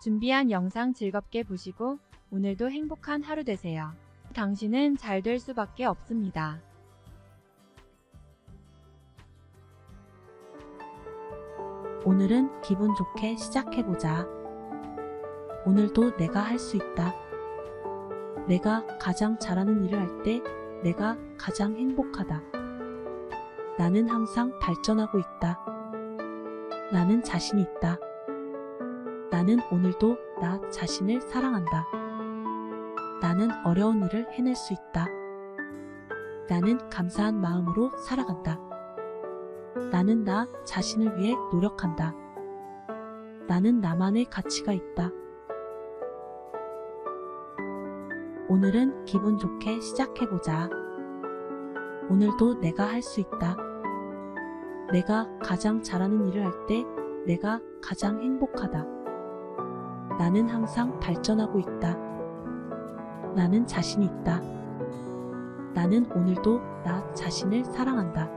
준비한 영상 즐겁게 보시고 오늘도 행복한 하루 되세요. 당신은 잘 될 수밖에 없습니다. 오늘은 기분 좋게 시작해보자. 오늘도 내가 할 수 있다. 내가 가장 잘하는 일을 할 때 내가 가장 행복하다. 나는 항상 발전하고 있다. 나는 자신 있다. 나는 오늘도 나 자신을 사랑한다. 나는 어려운 일을 해낼 수 있다. 나는 감사한 마음으로 살아간다. 나는 나 자신을 위해 노력한다. 나는 나만의 가치가 있다. 오늘은 기분 좋게 시작해보자. 오늘도 내가 할 수 있다. 내가 가장 잘하는 일을 할 때 내가 가장 행복하다. 나는 항상 발전하고 있다. 나는 자신 있다. 나는 오늘도 나 자신을 사랑한다.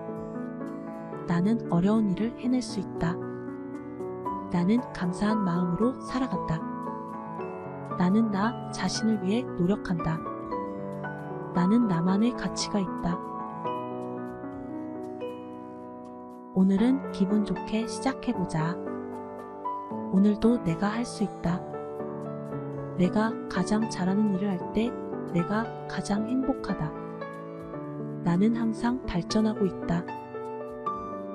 나는 어려운 일을 해낼 수 있다. 나는 감사한 마음으로 살아간다. 나는 나 자신을 위해 노력한다. 나는 나만의 가치가 있다. 오늘은 기분 좋게 시작해보자. 오늘도 내가 할 수 있다. 내가 가장 잘하는 일을 할 때 내가 가장 행복하다. 나는 항상 발전하고 있다.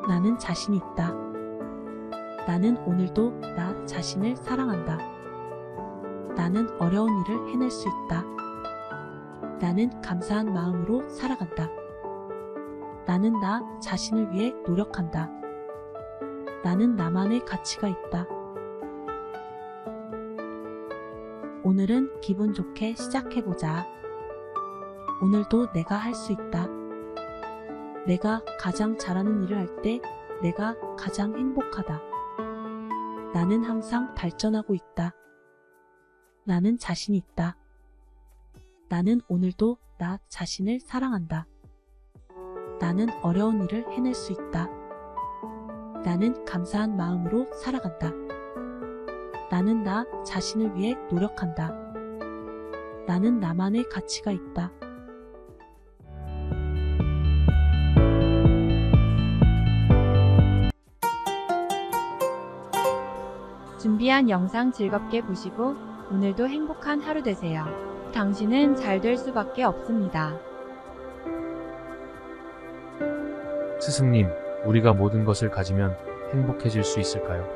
나는 자신 있다. 나는 오늘도 나 자신을 사랑한다. 나는 어려운 일을 해낼 수 있다. 나는 감사한 마음으로 살아간다. 나는 나 자신을 위해 노력한다. 나는 나만의 가치가 있다. 오늘은 기분 좋게 시작해보자. 오늘도 내가 할 수 있다. 내가 가장 잘하는 일을 할 때 내가 가장 행복하다. 나는 항상 발전하고 있다. 나는 자신 있다. 나는 오늘도 나 자신을 사랑한다. 나는 어려운 일을 해낼 수 있다. 나는 감사한 마음으로 살아간다. 나는 나 자신을 위해 노력한다. 나는 나만의 가치가 있다. 준비한 영상 즐겁게 보시고 오늘도 행복한 하루 되세요. 당신은 잘 될 수밖에 없습니다. 스승님, 우리가 모든 것을 가지면 행복해질 수 있을까요?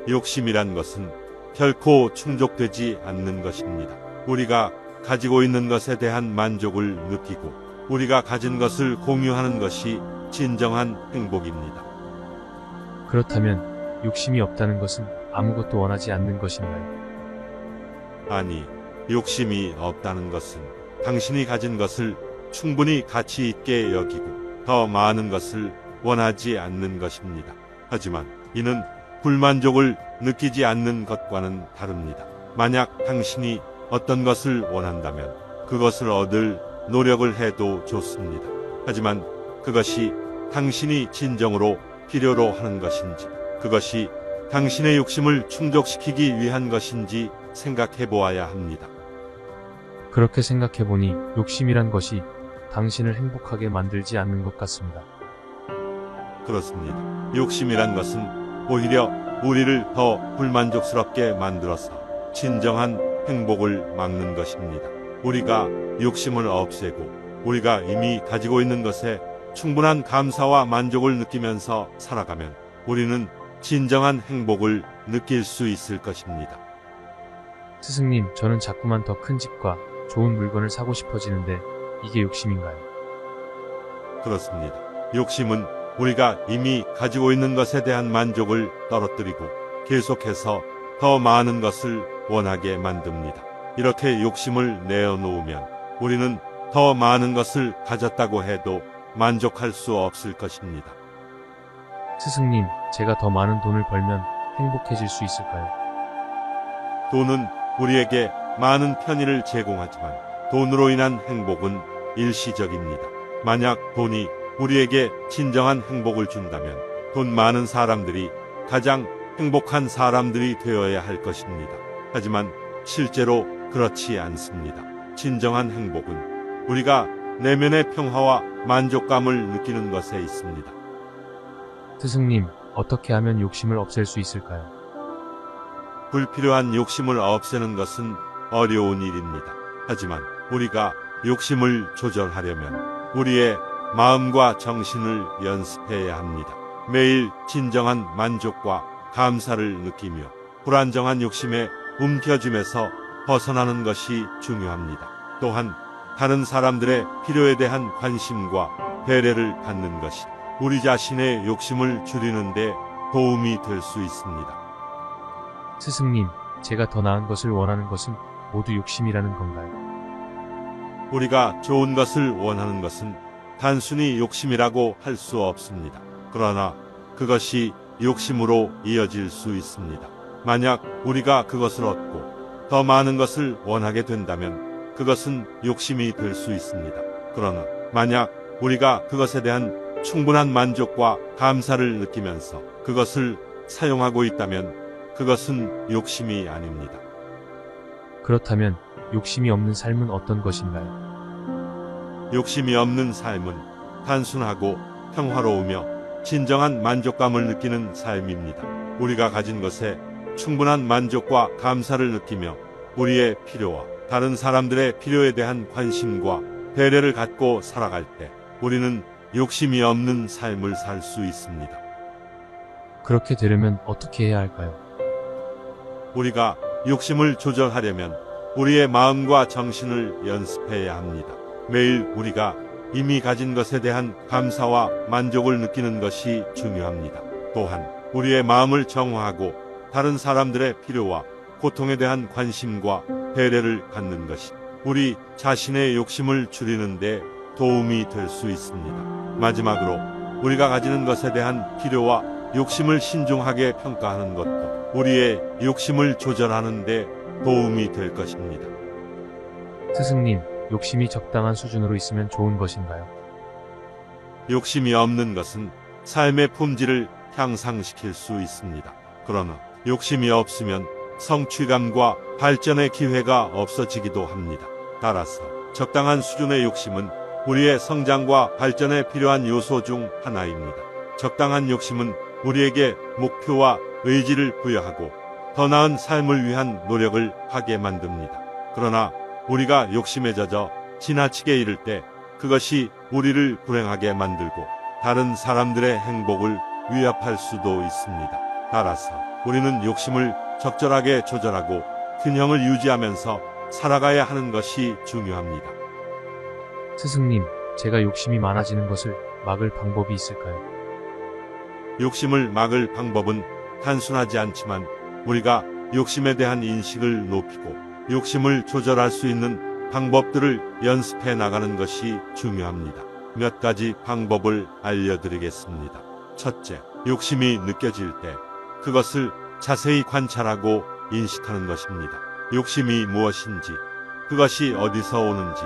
욕심이란 것은 결코 충족되지 않는 것입니다. 우리가 가지고 있는 것에 대한 만족을 느끼고 우리가 가진 것을 공유하는 것이 진정한 행복입니다. 그렇다면 욕심이 없다는 것은 아무것도 원하지 않는 것인가요? 아니, 욕심이 없다는 것은 당신이 가진 것을 충분히 가치 있게 여기고 더 많은 것을 원하지 않는 것입니다. 하지만 이는 불만족을 느끼지 않는 것과는 다릅니다. 만약 당신이 어떤 것을 원한다면 그것을 얻을 노력을 해도 좋습니다. 하지만 그것이 당신이 진정으로 필요로 하는 것인지, 그것이 당신의 욕심을 충족시키기 위한 것인지 생각해 보아야 합니다. 그렇게 생각해보니 욕심이란 것이 당신을 행복하게 만들지 않는 것 같습니다. 그렇습니다. 욕심이란 것은 오히려 우리를 더 불만족스럽게 만들어서 진정한 행복을 막는 것입니다. 우리가 욕심을 없애고 우리가 이미 가지고 있는 것에 충분한 감사와 만족을 느끼면서 살아가면 우리는 진정한 행복을 느낄 수 있을 것입니다. 스승님, 저는 자꾸만 더 큰 집과 좋은 물건을 사고 싶어지는데 이게 욕심인가요? 그렇습니다. 욕심은 우리가 이미 가지고 있는 것에 대한 만족을 떨어뜨리고 계속해서 더 많은 것을 원하게 만듭니다. 이렇게 욕심을 내어놓으면 우리는 더 많은 것을 가졌다고 해도 만족할 수 없을 것입니다. 스승님, 제가 더 많은 돈을 벌면 행복해질 수 있을까요? 돈은 우리에게 많은 편의를 제공하지만 돈으로 인한 행복은 일시적입니다. 만약 돈이 우리에게 진정한 행복을 준다면 돈 많은 사람들이 가장 행복한 사람들이 되어야 할 것입니다. 하지만 실제로 그렇지 않습니다. 진정한 행복은 우리가 내면의 평화와 만족감을 느끼는 것에 있습니다. 스승님, 어떻게 하면 욕심을 없앨 수 있을까요? 불필요한 욕심을 없애는 것은 어려운 일입니다. 하지만 우리가 욕심을 조절하려면 우리의 마음과 정신을 연습해야 합니다. 매일 진정한 만족과 감사를 느끼며 불안정한 욕심에 움켜쥐면서 벗어나는 것이 중요합니다. 또한 다른 사람들의 필요에 대한 관심과 배려를 갖는 것이 우리 자신의 욕심을 줄이는 데 도움이 될 수 있습니다. 스승님, 제가 더 나은 것을 원하는 것은 모두 욕심이라는 건가요? 우리가 좋은 것을 원하는 것은 단순히 욕심이라고 할 수 없습니다. 그러나 그것이 욕심으로 이어질 수 있습니다. 만약 우리가 그것을 얻고 더 많은 것을 원하게 된다면 그것은 욕심이 될 수 있습니다. 그러나 만약 우리가 그것에 대한 충분한 만족과 감사를 느끼면서 그것을 사용하고 있다면 그것은 욕심이 아닙니다. 그렇다면 욕심이 없는 삶은 어떤 것인가요? 욕심이 없는 삶은 단순하고 평화로우며 진정한 만족감을 느끼는 삶입니다. 우리가 가진 것에 충분한 만족과 감사를 느끼며 우리의 필요와 다른 사람들의 필요에 대한 관심과 배려를 갖고 살아갈 때 우리는 욕심이 없는 삶을 살 수 있습니다. 그렇게 되려면 어떻게 해야 할까요? 우리가 욕심을 조절하려면 우리의 마음과 정신을 연습해야 합니다. 매일 우리가 이미 가진 것에 대한 감사와 만족을 느끼는 것이 중요합니다. 또한 우리의 마음을 정화하고 다른 사람들의 필요와 고통에 대한 관심과 배려를 갖는 것이 우리 자신의 욕심을 줄이는 데 도움이 될 수 있습니다. 마지막으로 우리가 가지는 것에 대한 필요와 욕심을 신중하게 평가하는 것도 우리의 욕심을 조절하는 데 도움이 될 것입니다. 스승님, 욕심이 적당한 수준으로 있으면 좋은 것인가요? 욕심이 없는 것은 삶의 품질을 향상시킬 수 있습니다. 그러나 욕심이 없으면 성취감과 발전의 기회가 없어지기도 합니다. 따라서 적당한 수준의 욕심은 우리의 성장과 발전에 필요한 요소 중 하나입니다. 적당한 욕심은 우리에게 목표와 의지를 부여하고 더 나은 삶을 위한 노력을 하게 만듭니다. 그러나 우리가 욕심에 젖어 지나치게 이를 때 그것이 우리를 불행하게 만들고 다른 사람들의 행복을 위협할 수도 있습니다. 따라서 우리는 욕심을 적절하게 조절하고 균형을 유지하면서 살아가야 하는 것이 중요합니다. 스승님, 제가 욕심이 많아지는 것을 막을 방법이 있을까요? 욕심을 막을 방법은 단순하지 않지만 우리가 욕심에 대한 인식을 높이고 욕심을 조절할 수 있는 방법들을 연습해 나가는 것이 중요합니다. 몇 가지 방법을 알려드리겠습니다. 첫째, 욕심이 느껴질 때 그것을 자세히 관찰하고 인식하는 것입니다. 욕심이 무엇인지, 그것이 어디서 오는지,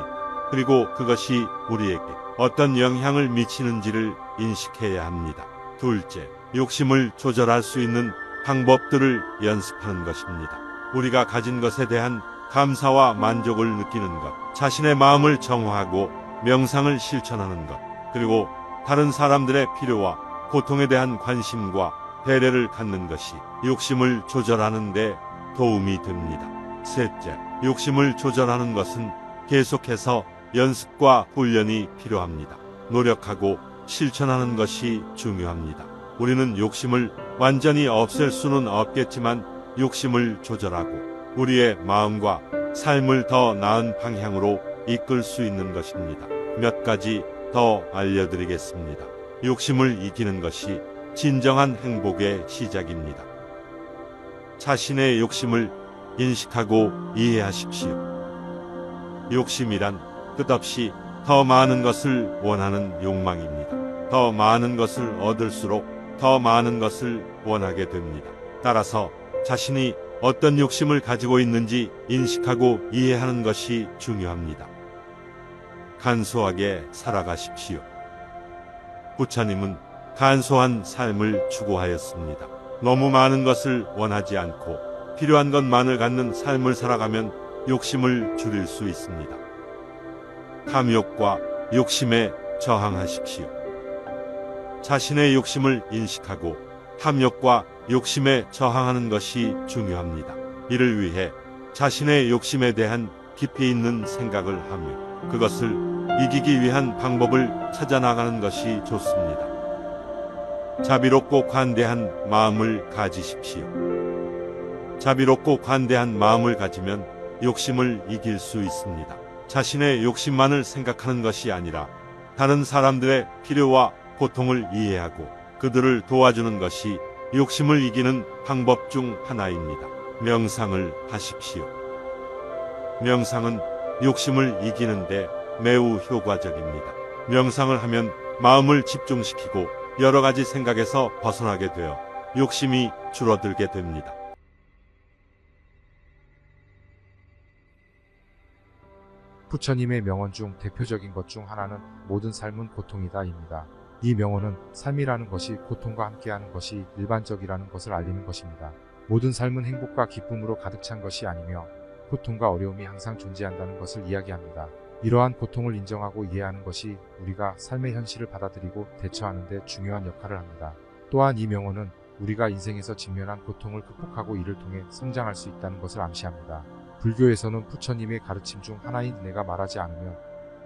그리고 그것이 우리에게 어떤 영향을 미치는지를 인식해야 합니다. 둘째, 욕심을 조절할 수 있는 방법들을 연습하는 것입니다. 우리가 가진 것에 대한 감사와 만족을 느끼는 것, 자신의 마음을 정화하고 명상을 실천하는 것, 그리고 다른 사람들의 필요와 고통에 대한 관심과 배려를 갖는 것이 욕심을 조절하는 데 도움이 됩니다. 셋째, 욕심을 조절하는 것은 계속해서 연습과 훈련이 필요합니다. 노력하고 실천하는 것이 중요합니다. 우리는 욕심을 완전히 없앨 수는 없겠지만 욕심을 조절하고 우리의 마음과 삶을 더 나은 방향으로 이끌 수 있는 것입니다. 몇 가지 더 알려드리겠습니다. 욕심을 이기는 것이 진정한 행복의 시작입니다. 자신의 욕심을 인식하고 이해하십시오. 욕심이란 끝없이 더 많은 것을 원하는 욕망입니다. 더 많은 것을 얻을수록 더 많은 것을 원하게 됩니다. 따라서 자신이 어떤 욕심을 가지고 있는지 인식하고 이해하는 것이 중요합니다. 간소하게 살아가십시오. 부처님은 간소한 삶을 추구하였습니다. 너무 많은 것을 원하지 않고 필요한 것만을 갖는 삶을 살아가면 욕심을 줄일 수 있습니다. 탐욕과 욕심에 저항하십시오. 자신의 욕심을 인식하고 탐욕과 욕심에 저항하는 것이 중요합니다. 이를 위해 자신의 욕심에 대한 깊이 있는 생각을 하며 그것을 이기기 위한 방법을 찾아 나가는 것이 좋습니다. 자비롭고 관대한 마음을 가지십시오. 자비롭고 관대한 마음을 가지면 욕심을 이길 수 있습니다. 자신의 욕심만을 생각하는 것이 아니라 다른 사람들의 필요와 고통을 이해하고 그들을 도와주는 것이 욕심을 이기는 방법 중 하나입니다. 명상을 하십시오. 명상은 욕심을 이기는데 매우 효과적입니다. 명상을 하면 마음을 집중시키고 여러 가지 생각에서 벗어나게 되어 욕심이 줄어들게 됩니다. 부처님의 명언 중 대표적인 것 중 하나는 모든 삶은 고통이다입니다. 이 명언은 삶이라는 것이 고통과 함께하는 것이 일반적이라는 것을 알리는 것입니다. 모든 삶은 행복과 기쁨으로 가득 찬 것이 아니며 고통과 어려움이 항상 존재한다는 것을 이야기합니다. 이러한 고통을 인정하고 이해하는 것이 우리가 삶의 현실을 받아들이고 대처하는 데 중요한 역할을 합니다. 또한 이 명언은 우리가 인생에서 직면한 고통을 극복하고 이를 통해 성장할 수 있다는 것을 암시합니다. 불교에서는 부처님의 가르침 중 하나인 내가 말하지 않으면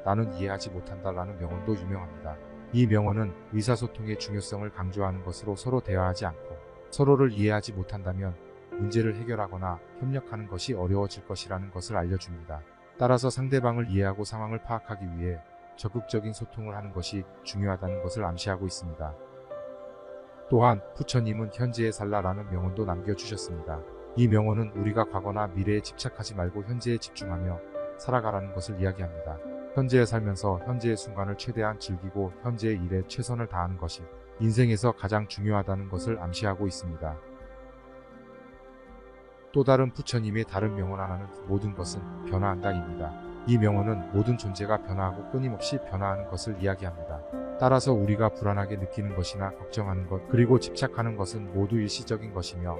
나는 이해하지 못한다라는 명언도 유명합니다. 이 명언은 의사소통의 중요성을 강조하는 것으로 서로 대화하지 않고 서로를 이해하지 못한다면 문제를 해결하거나 협력하는 것이 어려워질 것이라는 것을 알려줍니다. 따라서 상대방을 이해하고 상황을 파악하기 위해 적극적인 소통을 하는 것이 중요하다는 것을 암시하고 있습니다. 또한 부처님은 현재에 살라라는 명언도 남겨주셨습니다. 이 명언은 우리가 과거나 미래에 집착하지 말고 현재에 집중하며 살아가라는 것을 이야기합니다. 현재에 살면서 현재의 순간을 최대한 즐기고 현재의 일에 최선을 다하는 것이 인생에서 가장 중요하다는 것을 암시하고 있습니다. 또 다른 부처님의 다른 명언 하나는 모든 것은 변화한다입니다. 이 명언은 모든 존재가 변화하고 끊임없이 변화하는 것을 이야기합니다. 따라서 우리가 불안하게 느끼는 것이나 걱정하는 것 그리고 집착하는 것은 모두 일시적인 것이며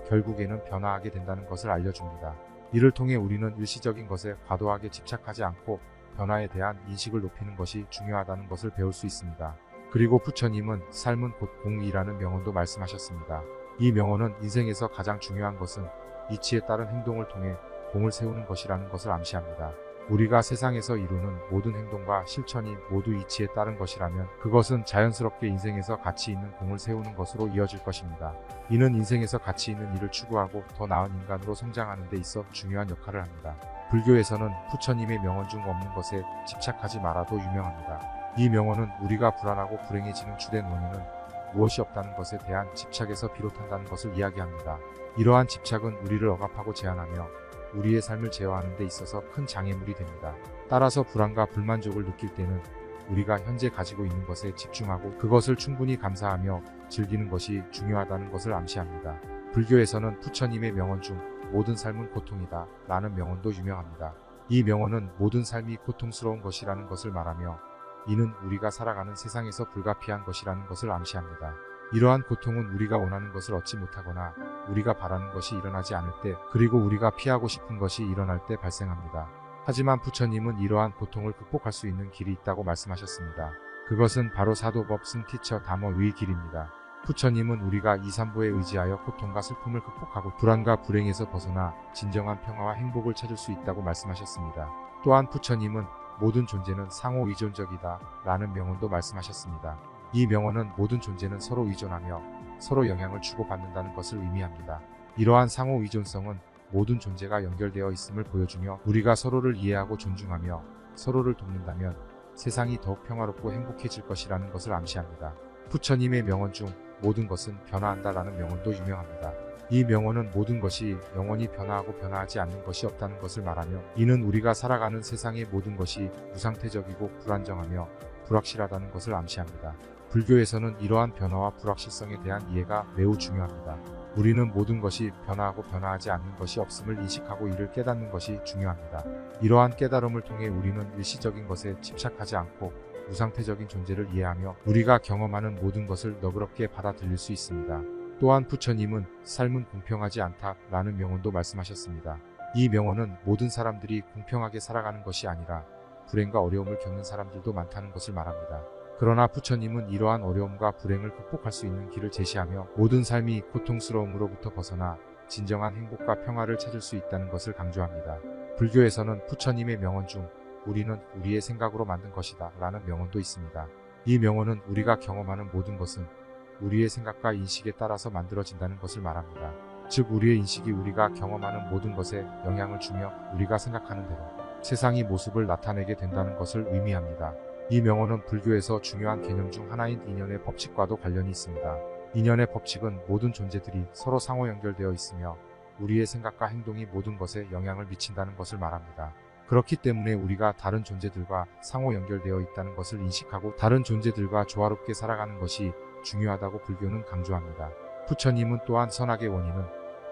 결국에는 변화하게 된다는 것을 알려줍니다. 이를 통해 우리는 일시적인 것에 과도하게 집착하지 않고 변화에 대한 인식을 높이는 것이 중요하다는 것을 배울 수 있습니다. 그리고 부처님은 삶은 곧 공이라는 명언도 말씀하셨습니다. 이 명언은 인생에서 가장 중요한 것은 이치에 따른 행동을 통해 공을 세우는 것이라는 것을 암시합니다. 우리가 세상에서 이루는 모든 행동과 실천이 모두 이치에 따른 것이라면 그것은 자연스럽게 인생에서 가치 있는 공을 세우는 것으로 이어질 것입니다. 이는 인생에서 가치 있는 일을 추구하고 더 나은 인간으로 성장하는 데 있어 중요한 역할을 합니다. 불교에서는 부처님의 명언 중 없는 것에 집착하지 마라도 유명합니다. 이 명언은 우리가 불안하고 불행해지는 주된 원인은 무엇이 없다는 것에 대한 집착에서 비롯한다는 것을 이야기합니다. 이러한 집착은 우리를 억압하고 제한하며 우리의 삶을 제어하는 데 있어서 큰 장애물이 됩니다. 따라서 불안과 불만족을 느낄 때는 우리가 현재 가지고 있는 것에 집중하고 그것을 충분히 감사하며 즐기는 것이 중요하다는 것을 암시합니다. 불교에서는 부처님의 명언 중 모든 삶은 고통이다 라는 명언도 유명합니다. 이 명언은 모든 삶이 고통스러운 것이라는 것을 말하며 이는 우리가 살아가는 세상에서 불가피한 것이라는 것을 암시합니다. 이러한 고통은 우리가 원하는 것을 얻지 못하거나 우리가 바라는 것이 일어나지 않을 때 그리고 우리가 피하고 싶은 것이 일어날 때 발생합니다. 하지만 부처님은 이러한 고통을 극복할 수 있는 길이 있다고 말씀하셨습니다. 그것은 바로 사도법 승티처 담어의 길입니다. 부처님은 우리가 이삼부에 의지하여 고통과 슬픔을 극복하고 불안과 불행에서 벗어나 진정한 평화와 행복을 찾을 수 있다고 말씀하셨습니다. 또한 부처님은 모든 존재는 상호 의존적이다 라는 명언도 말씀하셨습니다. 이 명언은 모든 존재는 서로 의존하며 서로 영향을 주고받는다는 것을 의미합니다. 이러한 상호 의존성은 모든 존재가 연결되어 있음을 보여주며 우리가 서로를 이해하고 존중하며 서로를 돕는다면 세상이 더욱 평화롭고 행복해질 것이라는 것을 암시합니다. 부처님의 명언 중 모든 것은 변화한다라는 명언도 유명합니다. 이 명언은 모든 것이 영원히 변화하고 변화하지 않는 것이 없다는 것을 말하며 이는 우리가 살아가는 세상의 모든 것이 무상태적이고 불안정하며 불확실하다는 것을 암시합니다. 불교에서는 이러한 변화와 불확실성에 대한 이해가 매우 중요합니다. 우리는 모든 것이 변화하고 변화하지 않는 것이 없음을 인식하고 이를 깨닫는 것이 중요합니다. 이러한 깨달음을 통해 우리는 일시적인 것에 집착하지 않고 무상태적인 존재를 이해하며 우리가 경험하는 모든 것을 너그럽게 받아들일 수 있습니다. 또한 부처님은 삶은 공평하지 않다라는 명언도 말씀하셨습니다. 이 명언은 모든 사람들이 공평하게 살아가는 것이 아니라 불행과 어려움을 겪는 사람들도 많다는 것을 말합니다. 그러나 부처님은 이러한 어려움과 불행을 극복할 수 있는 길을 제시하며 모든 삶이 고통스러움으로부터 벗어나 진정한 행복과 평화를 찾을 수 있다는 것을 강조합니다. 불교에서는 부처님의 명언 중 우리는 우리의 생각으로 만든 것이다 라는 명언도 있습니다. 이 명언은 우리가 경험하는 모든 것은 우리의 생각과 인식에 따라서 만들어진다는 것을 말합니다. 즉 우리의 인식이 우리가 경험하는 모든 것에 영향을 주며 우리가 생각하는 대로 세상의 모습을 나타내게 된다는 것을 의미합니다. 이 명언은 불교에서 중요한 개념 중 하나인 인연의 법칙과도 관련이 있습니다. 인연의 법칙은 모든 존재들이 서로 상호 연결되어 있으며 우리의 생각과 행동이 모든 것에 영향을 미친다는 것을 말합니다. 그렇기 때문에 우리가 다른 존재들과 상호 연결되어 있다는 것을 인식하고 다른 존재들과 조화롭게 살아가는 것이 중요하다고 불교는 강조합니다. 부처님은 또한 선악의 원인은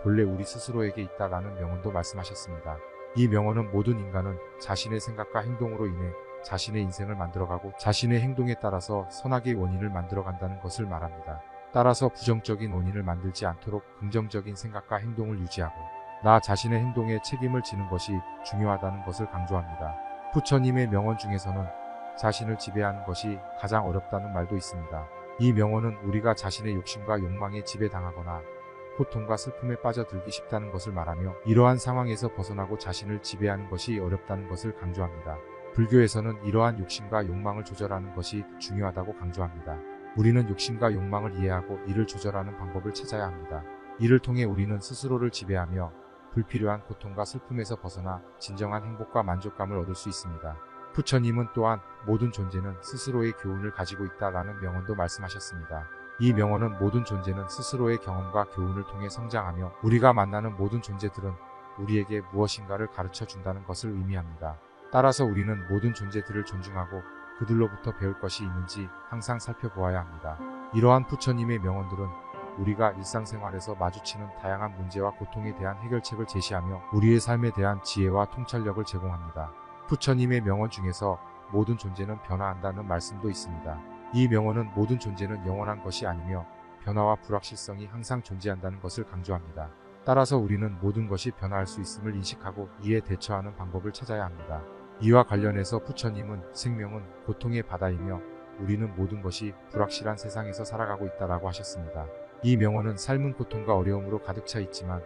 본래 우리 스스로에게 있다라는 명언도 말씀하셨습니다. 이 명언은 모든 인간은 자신의 생각과 행동으로 인해 자신의 인생을 만들어가고 자신의 행동에 따라서 선악의 원인을 만들어간다는 것을 말합니다. 따라서 부정적인 원인을 만들지 않도록 긍정적인 생각과 행동을 유지하고 나 자신의 행동에 책임을 지는 것이 중요하다는 것을 강조합니다. 부처님의 명언 중에서는 자신을 지배하는 것이 가장 어렵다는 말도 있습니다. 이 명언은 우리가 자신의 욕심과 욕망에 지배당하거나 고통과 슬픔에 빠져들기 쉽다는 것을 말하며 이러한 상황에서 벗어나고 자신을 지배하는 것이 어렵다는 것을 강조합니다. 불교에서는 이러한 욕심과 욕망을 조절하는 것이 중요하다고 강조합니다. 우리는 욕심과 욕망을 이해하고 이를 조절하는 방법을 찾아야 합니다. 이를 통해 우리는 스스로를 지배하며 불필요한 고통과 슬픔에서 벗어나 진정한 행복과 만족감을 얻을 수 있습니다. 부처님은 또한 모든 존재는 스스로의 교훈을 가지고 있다라는 명언도 말씀하셨습니다. 이 명언은 모든 존재는 스스로의 경험과 교훈을 통해 성장하며 우리가 만나는 모든 존재들은 우리에게 무엇인가를 가르쳐 준다는 것을 의미합니다. 따라서 우리는 모든 존재들을 존중하고 그들로부터 배울 것이 있는지 항상 살펴보아야 합니다. 이러한 부처님의 명언들은 우리가 일상생활에서 마주치는 다양한 문제와 고통에 대한 해결책을 제시하며 우리의 삶에 대한 지혜와 통찰력을 제공합니다. 부처님의 명언 중에서 모든 존재는 변화한다는 말씀도 있습니다. 이 명언은 모든 존재는 영원한 것이 아니며 변화와 불확실성이 항상 존재한다는 것을 강조합니다. 따라서 우리는 모든 것이 변화할 수 있음을 인식하고 이에 대처하는 방법을 찾아야 합니다. 이와 관련해서 부처님은 생명은 고통의 바다이며 우리는 모든 것이 불확실한 세상에서 살아가고 있다라고 하셨습니다. 이 명언은 삶은 고통과 어려움으로 가득 차 있지만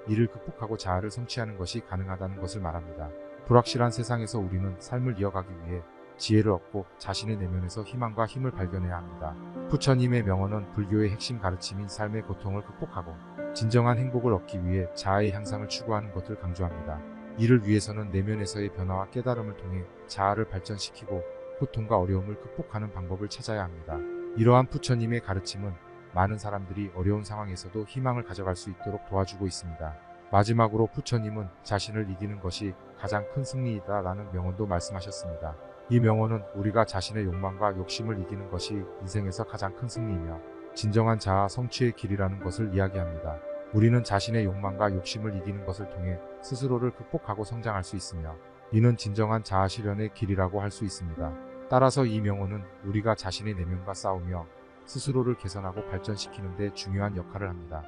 이를 극복하고 자아를 성취하는 것이 가능하다는 것을 말합니다. 불확실한 세상에서 우리는 삶을 이어가기 위해 지혜를 얻고 자신의 내면에서 희망과 힘을 발견해야 합니다. 부처님의 명언은 불교의 핵심 가르침인 삶의 고통을 극복하고 진정한 행복을 얻기 위해 자아의 향상을 추구하는 것을 강조합니다. 이를 위해서는 내면에서의 변화와 깨달음을 통해 자아를 발전시키고 고통과 어려움을 극복하는 방법을 찾아야 합니다. 이러한 부처님의 가르침은 많은 사람들이 어려운 상황에서도 희망을 가져갈 수 있도록 도와주고 있습니다. 마지막으로 부처님은 자신을 이기는 것이 가장 큰 승리이다라는 명언도 말씀하셨습니다. 이 명언은 우리가 자신의 욕망과 욕심을 이기는 것이 인생에서 가장 큰 승리이며 진정한 자아 성취의 길이라는 것을 이야기합니다. 우리는 자신의 욕망과 욕심을 이기는 것을 통해 스스로를 극복하고 성장할 수 있으며 이는 진정한 자아 실현의 길이라고 할 수 있습니다. 따라서 이 명언은 우리가 자신의 내면과 싸우며 스스로를 개선하고 발전시키는 데 중요한 역할을 합니다.